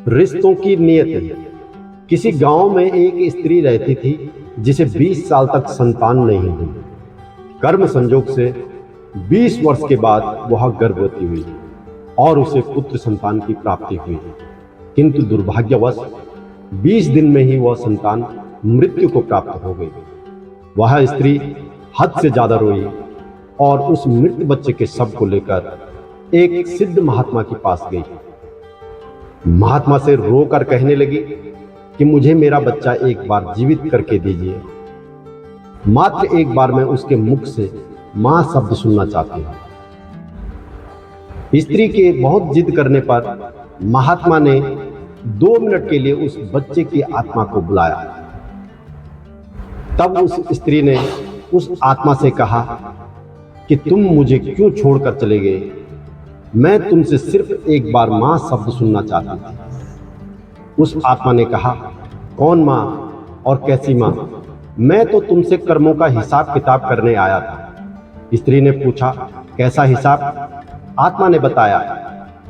रिश्तों की नियति। किसी गांव में एक स्त्री रहती थी जिसे 20 साल तक संतान नहीं हुई। कर्म संजोग से 20 वर्ष के बाद वह गर्भवती हुई और उसे पुत्र संतान की प्राप्ति हुई, किंतु दुर्भाग्यवश 20 दिन में ही वह संतान मृत्यु को प्राप्त हो गई। वह स्त्री हद से ज्यादा रोई और उस मृत बच्चे के शव को लेकर एक सिद्ध महात्मा के पास गई। महात्मा से रोकर कहने लगी कि मुझे मेरा बच्चा एक बार जीवित करके दीजिए। मात्र एक बार मैं उसके मुख से मां शब्द सुनना चाहती हूं। स्त्री के बहुत जिद करने पर महात्मा ने 2 मिनट के लिए उस बच्चे की आत्मा को बुलाया। तब उस स्त्री ने उस आत्मा से कहा कि तुम मुझे क्यों छोड़कर चले गए? मैं तुमसे सिर्फ एक बार मां शब्द सुनना चाहती थी। उस आत्मा ने कहा, कौन मां और कैसी मां? मैं तो तुमसे कर्मों का हिसाब किताब करने आया था। स्त्री ने पूछा, कैसा हिसाब? आत्मा ने बताया,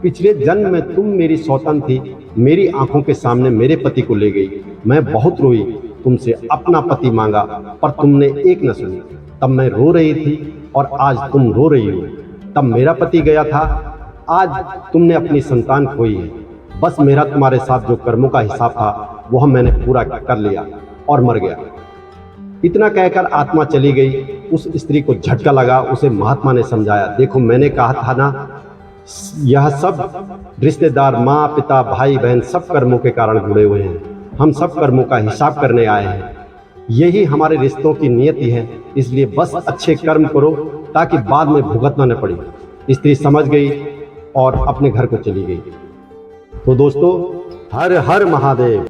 पिछले जन्म में तुम मेरी सौतन थी, मेरी आंखों के सामने मेरे पति को ले गई। मैं बहुत रोई, तुमसे अपना पति मांगा पर तुमने एक न सुनी। तब मैं रो रही थी और आज तुम रो रही हो। तब मेरा पति गया था, आज तुमने अपनी संतान खोई है। बस मेरा तुम्हारे साथ जो कर्मों का हिसाब था वह मैंने पूरा कर लिया और मर गया। इतना कहकर आत्मा चली गई। उस स्त्री को झटका लगा। उसे महात्मा ने समझाया, देखो मैंने कहा था ना, यह सब रिश्तेदार, माँ पिता भाई बहन सब कर्मों के कारण जुड़े हुए हैं। हम सब कर्मों का हिसाब करने आए हैं। यही हमारे रिश्तों की नियति है। इसलिए बस अच्छे कर्म करो ताकि बाद में भुगतना न पड़े। स्त्री समझ गई और अपने घर को चली गई। तो दोस्तों, हर हर महादेव।